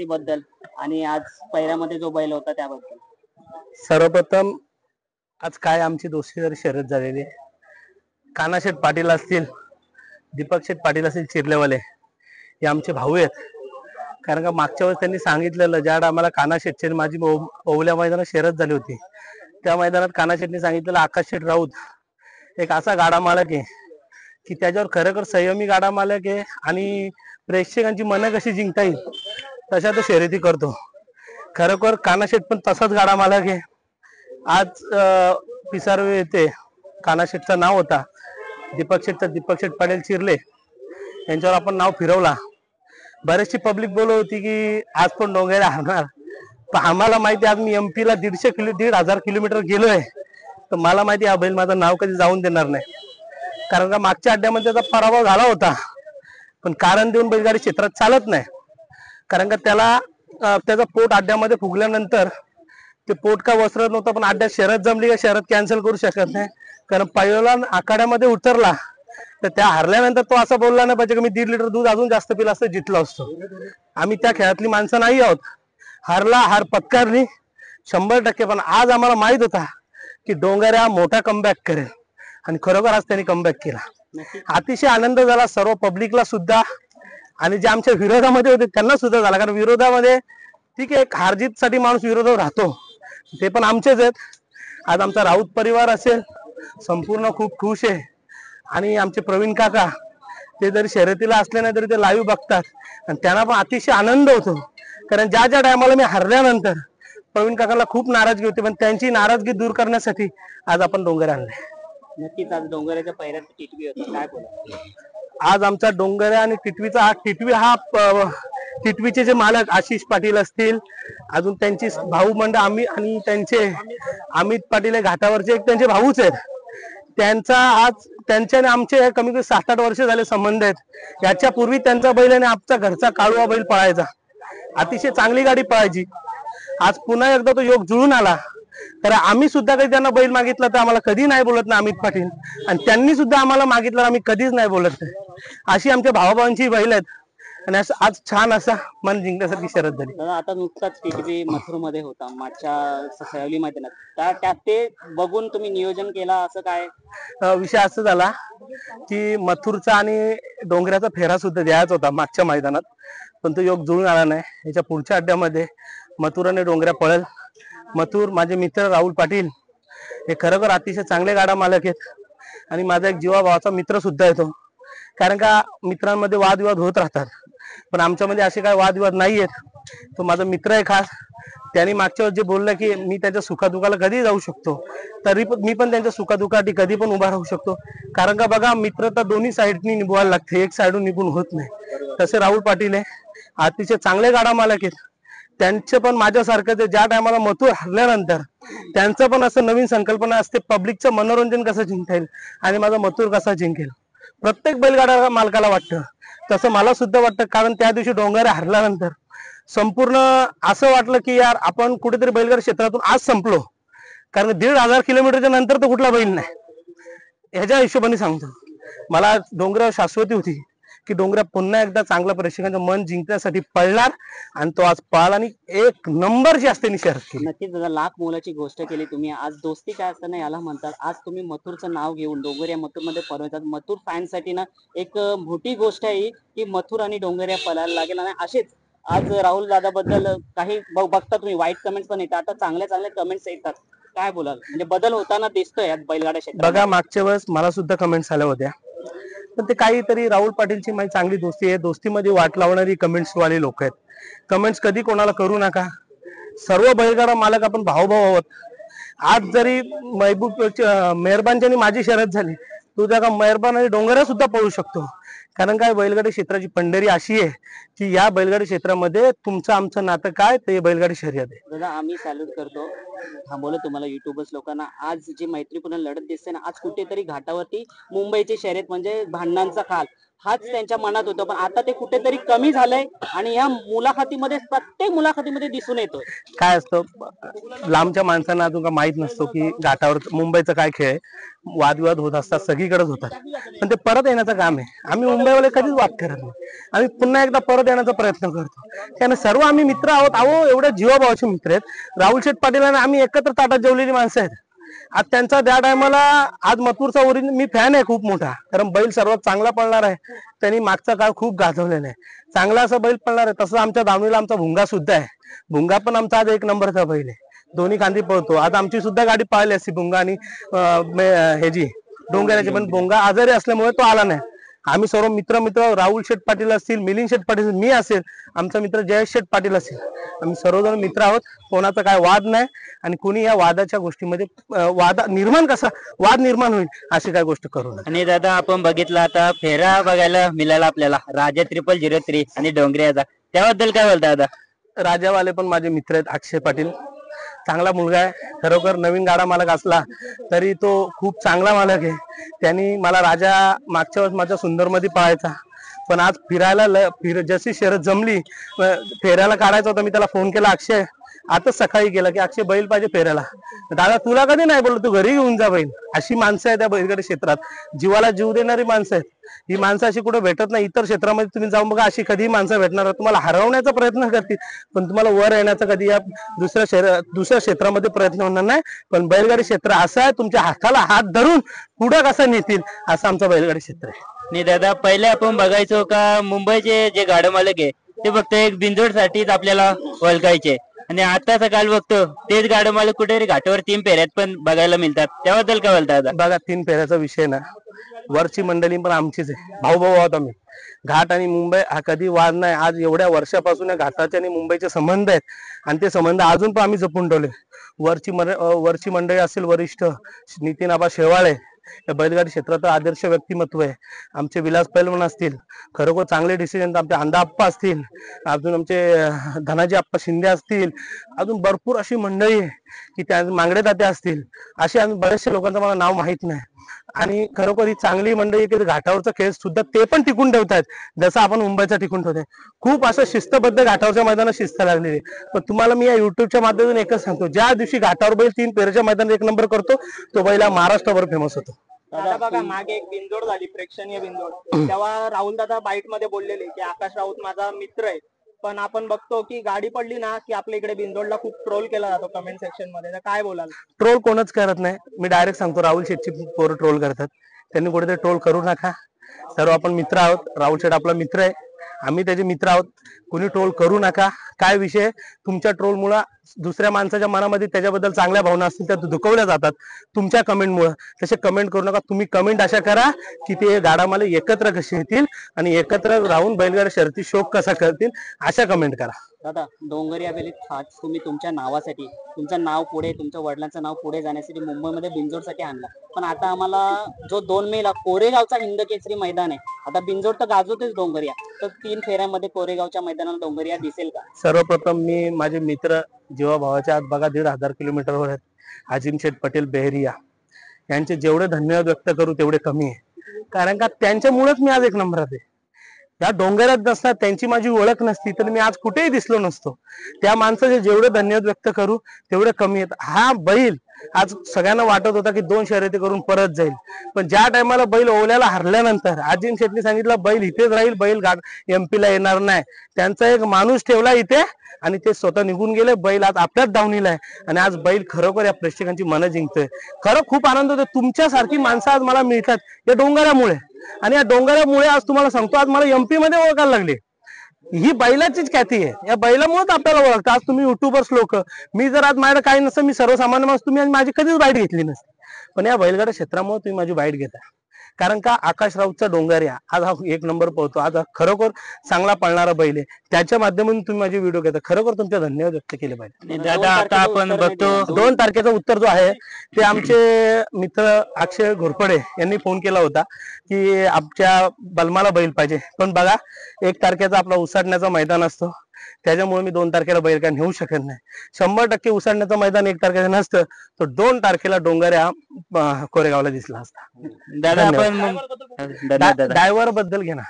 बद्दल आणि आज पैऱ्यामध्ये जो बैल होता त्याबद्दल? सर्वप्रथम आज काय आमची दोस्ती शर्यत झालेली आहे. कानाशेठ पाटील असतील, दीपक शेठ पाटील असतील चिरलेवाले, हे आमचे भाऊ आहेत. कारण का मागच्या वेळेस त्यांनी सांगितलेलं, ज्या आम्हाला कानाशेठची माझी ओवल्या मैदानात शर्यत झाली होती, त्या मैदानात कानाशेठनी सांगितलेलं आकाश शेठ राऊत एक असा गाडा मालक आहे की त्याच्यावर खरोखर संयमी गाडा मालक आहे आणि प्रेक्षकांची मनं कशी जिंकता येईल तशा तो शर्यती करतो. खरोखर कानाशेठ पण तसाच गाडा मालक आहे. आज पिसारवे येते कानाशेठचं नाव होता, दीपक शेठ पाटील चिरले यांच्यावर आपण नाव फिरवला. बरेचशी पब्लिक बोलत होती की आज पण डोंगऱ्या हारणार, पण आम्हाला माहिती आज मी MP ला 1,500 किलोमीटर गेलोय, तर मला माहिती हा बैल माझं नाव कधी जाऊन देणार नाही. कारण का मागच्या अड्ड्यामध्ये त्याचा पराभव झाला होता, पण कारण देऊन बैलगाडी क्षेत्रात चालत नाही. कारण का त्याला त्याचा पोट अड्ड्यामध्ये फुगल्यानंतर ते पोट का वस्त्र नव्हतं, पण अड्ड्यात शर्यत जमली का शर्यत कॅन्सल करू शकत नाही. कारण पहिला आखाड्यामध्ये उतरला तर त्या हरल्यानंतर तो असं बोलला नाही पाहिजे की मी 1.5 लिटर दूध अजून जास्त पिला असतं जितलो असतो. आम्ही त्या खेळातली माणसं नाही आहोत. हार पत्कारली 100%. पण आज आम्हाला माहित होता की डोंगऱ्या मोठा कमबॅक करेल आणि खरोखर आज त्यांनी कमबॅक केला. अतिशय आनंद झाला सर्व पब्लिकला सुद्धा आणि जे आमच्या विरोधामध्ये होते त्यांना सुद्धा झाला. कारण विरोधामध्ये ठीक आहे, हारजीत साठी माणूस विरोधावर राहतो, ते पण आमचेच आहेत. आज आमचा राऊत परिवार असेल संपूर्ण खूप खुश आहे. आणि आमचे प्रवीण काका ते जरी शर्यतीला असले नाही तरी ते लाईव्ह बघतात आणि त्यांना पण अतिशय आनंद होतो. कारण ज्या टायमाला मी हरल्यानंतर प्रवीण काकाला खूप नाराजगी होती, पण त्यांची नाराजगी दूर करण्यासाठी आज आपण डोंगरे आणले. नक्कीच आज डोंगऱ्याच्या पैऱ्यात टिटवी होता, काय बोला? आज आमचा डोंगऱ्या आणि टिटवीचा टिटवीचे जे मालक आशिष पाटील असतील, अजून त्यांची भाऊ मंडळ आम्ही आणि त्यांचे अमित पाटील घाटावरचे एक त्यांचे भाऊच आहेत. त्यांचा आज त्यांच्या आमचे कमी कमी 7-8 वर्ष झाले संबंध आहेत. याच्या पूर्वी त्यांचा बैल आणि आमचा घरचा काळूवा बैल पळायचा, अतिशय चांगली गाडी पळायची. आज पुन्हा एकदा तो योग जुळून आला. तर आम्ही सुद्धा काही त्यांना बैल मागितला तर आम्हाला कधी नाही बोलत ना अमित पाटील, आणि त्यांनी सुद्धा आम्हाला मागितलं आम्ही कधीच नाही बोलत नाही. अशी आमच्या भावाभावांची बैल आहेत आणि आज छान असा मन जिंकण्यासाठी शर्यत झाली. आता नुकताच टिटवी मथुर मध्ये होता मागच्या सयावली मैदानात, त्यात ते बघून तुम्ही नियोजन केला असं काय? विषय असं झाला की मथुरचा आणि डोंगऱ्याचा फेरा सुद्धा द्यायचा होता मागच्या मैदानात, पण तो योग जुळून आला नाही. याच्या पुढच्या अड्ड्यामध्ये मथुर आणि डोंगऱ्या पळेल. मथुर माझे मित्र राहुल पाटील हे खरोखर अतिशय चांगले गाडा मालक आहेत आणि माझा एक जीवाभावाचा मित्र सुद्धा येतो. कारण का मित्रांमध्ये वादविवाद होत राहतात, पण आमच्यामध्ये असे काय वादविवाद नाही आहेत. तो माझा मित्र आहे खास. त्यांनी मागच्या वेळेस जे बोललं की मी त्यांच्या सुखादुखाला कधी जाऊ शकतो, तरी पण मी पण त्यांच्या सुखादुखासाठी कधी पण उभा राहू शकतो. कारण का बघा, मित्रता दोन्ही साईडनी निभवायला लागते, एक साईडून निभून होत नाही. तसे राहुल पाटील आहे, अतिशय चांगले गाडा मालक आहेत. त्यांचं पण माझ्यासारखं ज्या टायमाला मथुर हरल्यानंतर त्यांचं पण असं नवीन संकल्पना असते, पब्लिकचं मनोरंजन कसं जिंकता येईल आणि माझा मथुर कसा जिंकेल. प्रत्येक बैलगाडा मालकाला वाटतं, तसं मला सुद्धा वाटतं. कारण त्या दिवशी डोंगर हरल्यानंतर संपूर्ण असं वाटलं की यार आपण कुठेतरी बैलगाडी क्षेत्रातून आज संपलो. कारण 1,500 किलोमीटरच्या नंतर तर कुठला बैल नाही, ह्याच्या हिशोबाने सांगतो. मला डोंगरावर शाश्वती होती की डोंगरा पुन्हा एकदा चांगल्या प्रेक्षकांचं मन जिंकण्यासाठी पळणार आणि तो आज पळाला आणि 1 नंबरची असते शर्यत केली. नक्कीच दादा, लाख मोलाची गोष्ट केली तुम्ही. आज दोस्ती काय असताना याला म्हणतात. आज तुम्ही मथुरचं नाव घेऊन डोंगऱ्या मथुर मध्ये पळवतात. मथुर फॅनसाठी ना एक मोठी गोष्ट आहे की मथुर आणि डोंगऱ्या पळायला लागेल. आणि असेच आज राहुल दादा बद्दल काही बघता तुम्ही वाईट कमेंट्स पण येतात, आता चांगल्या कमेंट्स येतात, काय बोलाल? म्हणजे बदल होताना दिसतोय आज बैलगाडा क्षेत्रात. बघा, मागच्या वेळेस मला सुद्धा कमेंट्स आल्या होत्या, पण ते काहीतरी राहुल पाटीलची माझी चांगली दोस्ती आहे. दोस्तीमध्ये वाट लावणारी कमेंट्स वाले लोक आहेत. कमेंट्स कधी कोणाला करू नका. सर्व बैलगाडा मालक आपण भाऊ आहोत. आज जरी महबूब मेहरबानच्यानी माझी शर्यत झाली, तू त्या मेहरबान आणि डोंगऱ्या सुद्धा पळू शकतो. कारण काय, बैलगाडी क्षेत्राची पंढरी अशी आहे की या बैलगाडी क्षेत्रामध्ये तुमचं आमचं नातं काय, ते बैलगाडी शर्यत आहे. दादा, आम्ही सॅल्यूट करतो. थांबवलं तुम्हाला युट्यूबर्स लोकांना. आज जी मैत्रीपूर्ण लढत दिसते ना, आज कुठेतरी घाटावरती मुंबईची शर्यत म्हणजे भांडणांचा काल हाच त्यांच्या मनात होतं, पण आता ते कुठेतरी कमी झालंय आणि या मुलाखतीमध्ये प्रत्येक मुलाखतीमध्ये दिसून येतोय. काय असतं लांबच्या माणसांना अजून का माहित नसतो की घाटावर मुंबईचा काय खेळ आहे. वादविवाद होत असतात, सगळीकडेच होतात, पण ते परत येण्याचं काम आहे. आम्ही मुंबईवाले कधीच वाद करत नाही, आम्ही पुन्हा एकदा परत येण्याचा प्रयत्न करतो. त्याने सर्व आम्ही मित्र आहोत. अहो एवढे जीवाभावाचे मित्र आहेत. राहुल शेठ पाटील आणि आम्ही एकत्र ताटात जेवलेली माणसं आहेत. आज त्यांचा त्या टायमाला आज मथुरचा ओरिजिनल मी फॅन आहे खूप मोठा, कारण बैल सर्वात चांगला पळणार आहे. त्यांनी मागचा काळ खूप गाजवलेला आहे. चांगला असा बैल पळणार आहे. तसं आमच्या दावणीला आमचा भुंगा सुद्धा आहे. भुंगा पण आमचा आज 1 नंबरचा बैल आहे. दोन्ही खांदी पळतो. आज आमची सुद्धा गाडी पळाली असती भुंगा आणि ह्याची डोंगराची, पण भुंगा आजारी असल्यामुळे तो आला नाही. आम्ही सर्व मित्र राहुल शेठ पाटील असतील, मिलिंद शेठ पाटील, मी असेल, आमचा मित्र जयेश शेठ पाटील असेल, आम्ही सर्वजण मित्र आहोत. कोणाचा काय वाद नाही आणि कोणी या वादाच्या गोष्टीमध्ये वाद निर्माण होईल अशी काय गोष्ट करू नये. आणि दादा आपण बघितलं आता फेरा बघायला मिळाला आपल्याला राजा 0003 आणि डोंगऱ्याचा, त्याबद्दल काय बोलता दादा? राजावाले पण माझे मित्र आहेत. अक्षय पाटील चांगला मुलगा आहे. खरोखर नवीन गाडा मालक असला तरी तो खूप चांगला मालक आहे. त्यांनी मला राजा मागच्या वेळेस माझ्या सुंदरमध्ये पळायचा, पण आज जशी शर्यत जमली फेऱ्याला काढायचा होता, मी त्याला फोन केला, अक्षय आताच सकाळी गेला की अक्षय बैल पाहिजे फेऱ्याला. दादा तुला कधी नाही बोललो, तू घरी घेऊन जा बैल. अशी माणसं आहेत त्या बैलगाडी क्षेत्रात, जीवाला जीव देणारी माणसं आहेत. ही माणसं अशी कुठे भेटत नाही. इतर क्षेत्रामध्ये तुम्ही जाऊन बघा, अशी कधी माणसं भेटणार. तुम्हाला हरवण्याचा प्रयत्न करतील, पण तुम्हाला वर येण्याचा कधी या दुसऱ्या क्षेत्रामध्ये प्रयत्न होणार नाही. पण बैलगाडी क्षेत्र असं आहे, तुमच्या हाताला हात धरून पुढे कसं नेतील असं आमचं बैलगाडी क्षेत्र आहे. नाही दादा, पहिले आपण बघायचो का मुंबईचे जे गाडा मालक आहे ते फक्त एक बिंजोड साठीच आपल्याला ओळखायचे, आणि आताचा काल बघतो तेच गाडा मालक कुठेतरी घाटावर 3 फेऱ्यात पण बघायला मिळतात. त्याबद्दल काय बोलता दादा? बघा 3 फेऱ्याचा विषय ना, वरची मंडळी पण आमचीच आहे. भाऊ आहोत आम्ही. घाट आणि मुंबई हा कधी वाद नाही. आज एवढ्या वर्षापासून या घाटाचे आणि मुंबईचे संबंध आहेत, आणि ते संबंध अजून पण आम्ही जपून ठेवले. वरची मंडळी असेल, वरिष्ठ नितीन आबा शेवाळे, या बैलगाडी क्षेत्रात आदर्श व्यक्तिमत्व आहे. आमचे विलास पैलवान असतील, खरोखर चांगले डिसिजन. आमचे अंधा आप्पा असतील, अजून आमचे धनाजी आप्पा शिंदे असतील, अजून भरपूर अशी मंडळी आहे की त्या मांगडे दाते असतील. अशी आम्ही बऱ्याचशा लोकांचं मला नाव माहित नाही. आणि खरोखर ही चांगली मंडळी की घाटावरचा खेळ सुद्धा ते पण टिकून ठेवतात, जसं आपण मुंबईचा टिकून ठेवतोय. खूप असं शिस्तबद्ध घाटावरच्या मैदानात शिस्त लागलेली. पण तुम्हाला मी या युट्यूबच्या माध्यमातून एकच सांगतो, ज्या दिवशी घाटावर बैल 3 फेऱ्याच्या मैदानात 1 नंबर करतो, तो बैल महाराष्ट्रभर फेमस होतो. दादा बघा, मागे एक बिनजोड झाली, प्रेक्षणीय बिनजोड. तेव्हा राहुल दादा बाईट मध्ये बोललेले की आकाश राऊत माझा मित्र आहे, पण आपण बघतो की गाडी पडली ना की आपल्या इकडे बिनजोडला खूप ट्रोल केला जातो कमेंट सेक्शन मध्ये. तर काय बोलाल? ट्रोल कोणच करत नाही. मी डायरेक्ट सांगतो, राहुल शेठची पोरं ट्रोल करतात, त्यांनी कुठेतरी ट्रोल करू नका. सर्व आपण मित्र आहोत. राहुल शेठ आपला मित्र आहे, आम्ही त्याचे मित्र आहोत. कोणी ट्रोल करू नका. काय विषय, तुमच्या ट्रोलमुळे दुसऱ्या माणसाच्या मनामध्ये त्याच्याबद्दल चांगल्या भावना असतील त्या दुखवल्या जातात तुमच्या कमेंटमुळे. तसे कमेंट करू नका. तुम्ही कमेंट अशा करा की ते गाडामाले एकत्र कसे येतील आणि एकत्र राहून बैलगाडी शर्यती शोक कसा करतील, अशा कमेंट करा. दादा, डोंगरिया बेलीत खास तुम्ही तुमच्या नावासाठी, तुमचं नाव पुढे, तुमच्या वडिलांचं नाव पुढे जाण्यासाठी मुंबईमध्ये बिंजोडसाठी आणला, पण आता आम्हाला जो 2 मेला कोरेगावचा हिंद केसरी मैदान आहे, आता बिंजोड तर गाजवतेच डोंगरिया, तर 3 फेऱ्यामध्ये कोरेगावच्या मैदानाला डोंगरिया दिसेल का? सर्वप्रथम मी माझे मित्र जीवा भावाच्या आत बघा 1,500 किलोमीटरवर आहेत, अजिम शेठ पटेल बेहरिया, यांचे जेवढे धन्यवाद व्यक्त करू तेवढे कमी आहे. कारण का त्यांच्यामुळेच मी आज 1 नंबरात आहे. या डोंगरात नसतात, त्यांची माझी ओळख नसती तर मी आज कुठेही दिसलो नसतो. त्या माणसाचे जेवढे धन्यवाद व्यक्त करू तेवढे कमी आहेत. हा बैल आज सगळ्यांना वाटत होता की 2 शर्यती करून परत जाईल, पण ज्या टायमाला बैल ओवल्याला हरल्यानंतर अजिम शेट्टी सांगितलं बैल इथेच राहील, बैल MP ला येणार नाही. त्यांचा एक माणूस ठेवला इथे आणि ते स्वतः निघून गेले. बैल आज आपल्याच दावणीला आहे आणि आज बैल खरोखर या प्रेक्षकांची मनं जिंकतोय. खरं खूप आनंद होतो. तुमच्यासारखी माणसं आज मला मिळतात या डोंगरामुळे, आणि या डोंगरामुळे आज तुम्हाला सांगतो, आज मला MP मध्ये ओळखायला लागले. ही बैलाचीच ख्याती आहे. या बैलामुळेच आपल्याला ओळखतं. आज तुम्ही युट्यूबर्स लोक, मी जर आज माझ्याकडे काही नसतं, मी सर्वसामान्य माणूस, तुम्ही आज माझी कधीच बाईट घेतली नसती. पण या बैलगाड्या क्षेत्रामुळे तुम्ही माझी बाईट घेता. कारण का आकाश राऊतचा डोंगरिया आज हा 1 नंबर पळतो. आज खरोखर चांगला पळणारा बैल आहे. त्याच्या माध्यमातून तुम्ही माझी व्हिडिओ घेता. खरोखर तुमचे धन्यवाद व्यक्त केले पाहिजे. दादा, आता आपण बघतो 2 तारखेचा उत्तर जो आहे ते आमचे मित्र अक्षय घोरपडे यांनी फोन केला होता की आमच्या बलमाला बैल पाहिजे. पण बघा 1 तारखेचा आपला उसाटण्याचा मैदान असतो. त्याच्यामुळे मी 2 तारखेला बैल काय नेऊ शकत नाही. 100% उसळण्याचं मैदान 1 तारखेला नसतं तर 2 तारखेला डोंगऱ्या कोरेगावला दिसला असता. दादा धन्यवाद. आपण धन्यवाद दादा. ड्रायव्हर बद्दल घे ना.